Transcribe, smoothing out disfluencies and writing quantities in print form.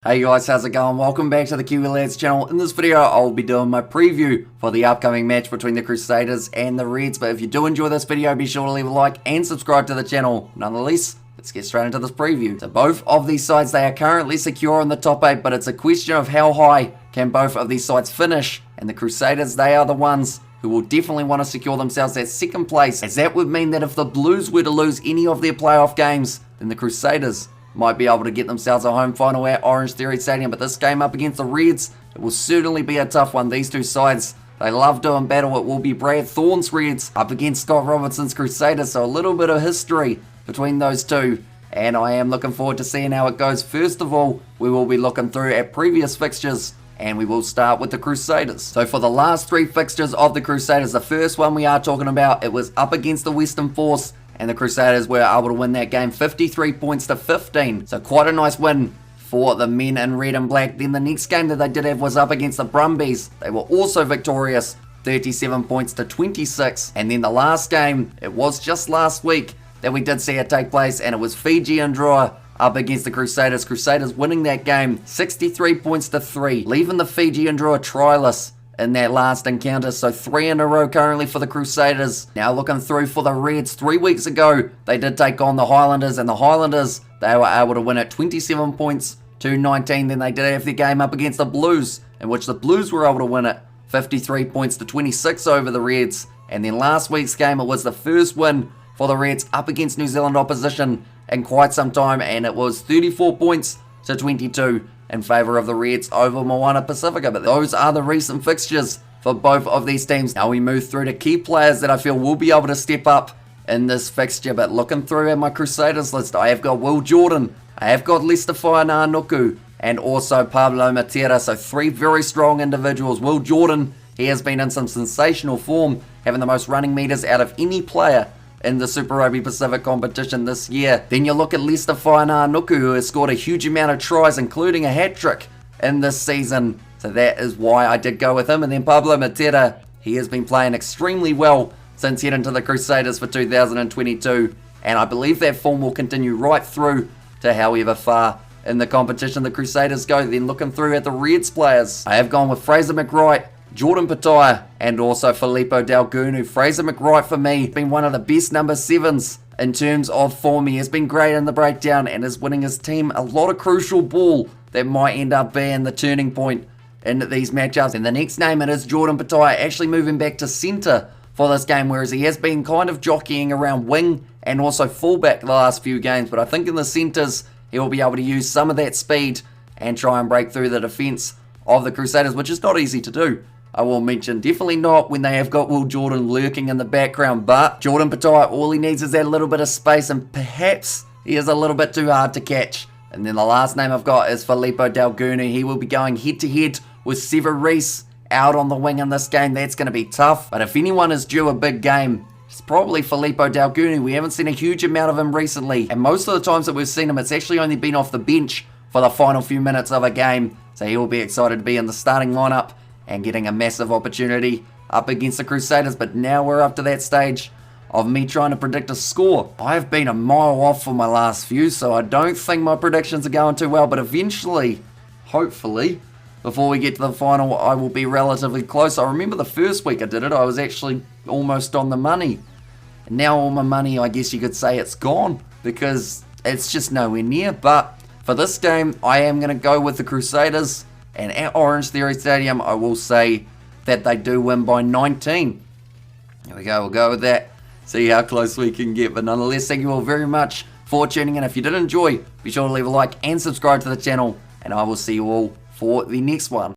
Hey guys, how's it going? Welcome back to the Kiwi Lads channel. In this video, I'll be doing my preview for the upcoming match between the Crusaders and the Reds. But if you do enjoy this video, be sure to leave a like and subscribe to the channel. Nonetheless, let's get straight into this preview. So both of these sides, they are currently secure in the top 8, but it's a question of how high can both of these sides finish. And the Crusaders, they are the ones who will definitely want to secure themselves that second place, as that would mean that if the Blues were to lose any of their playoff games, then the Crusaders might be able to get themselves a home final at ORANGETHEORY Stadium. But this game up against the Reds, it will certainly be a tough one. These two sides, they love doing battle. It will be Brad Thorne's Reds up against Scott Robertson's Crusaders, so a little bit of history between those two, and I am looking forward to seeing how it goes. First of all, we will be looking through at previous fixtures, and we will start with the Crusaders. So for the last three fixtures of the Crusaders, the first one we are talking about, it was up against the Western Force, and the Crusaders were able to win that game 53 points to 15. So quite a nice win for the men in red and black. Then the next game that they did have was up against the Brumbies. They were also victorious, 37 points to 26. And then the last game, it was just last week that we did see it take place, and it was Fiji and draw up against the Crusaders. Crusaders winning that game 63 points to 3, leaving the Fiji and draw tryless in that last encounter. So 3 in a row currently for the Crusaders. Now looking through for the Reds, 3 weeks ago they did take on the Highlanders, and the Highlanders, they were able to win it 27 points to 19. Then they did have their game up against the Blues, in which the Blues were able to win it 53 points to 26 over the Reds. And then last week's game, it was the first win for the Reds up against New Zealand opposition in quite some time, and it was 34 points to 22 in favour of the Reds over Moana Pacifica. But those are the recent fixtures for both of these teams. Now we move through to key players that I feel will be able to step up in this fixture. But looking through at my Crusaders list, I have got Will Jordan, I have got Lester Whaiananuku, and also Pablo Matera. So 3 very strong individuals. Will Jordan, he has been in some sensational form, having the most running meters out of any player in the Super Rugby Pacific competition this year. Then you look at Lester Whaiananuku, who has scored a huge amount of tries, including a hat-trick in this season. So that is why I did go with him. And then Pablo Matera, he has been playing extremely well since heading to the Crusaders for 2022. And I believe that form will continue right through to however far in the competition the Crusaders go. Then looking through at the Reds players, I have gone with Fraser McWright, Jordan Petaia, and also Filippo Dalgunu. Fraser McWright for me has been one of the best number 7s in terms of form. He has been great in the breakdown and is winning his team a lot of crucial ball that might end up being the turning point in these matchups. And the next name, it is Jordan Petaia, actually moving back to centre for this game, whereas he has been kind of jockeying around wing and also fullback the last few games. But I think in the centres, he will be able to use some of that speed and try and break through the defence of the Crusaders, which is not easy to do, I will mention. Definitely not when they have got Will Jordan lurking in the background. But Jordan Petaia, all he needs is that little bit of space, and perhaps he is a little bit too hard to catch. And then the last name I've got is Filippo Dalgunu. He will be going head-to-head with Sever Reece out on the wing in this game. That's going to be tough. But if anyone is due a big game, it's probably Filippo Dalgunu. We haven't seen a huge amount of him recently, and most of the times that we've seen him, it's actually only been off the bench for the final few minutes of a game. So he will be excited to be in the starting lineup and getting a massive opportunity up against the Crusaders. But now we're up to that stage of me trying to predict a score. I've been a mile off for my last few, so I don't think my predictions are going too well, but eventually, hopefully, before we get to the final, I will be relatively close. I remember the first week I did it, I was actually almost on the money. And now all my money, I guess you could say, it's gone, because it's just nowhere near. But for this game, I am going to go with the Crusaders. And at ORANGETHEORY Stadium, I will say that they do win by 19. There we go, we'll go with that. See how close we can get. But nonetheless, thank you all very much for tuning in. If you did enjoy, be sure to leave a like and subscribe to the channel. And I will see you all for the next one.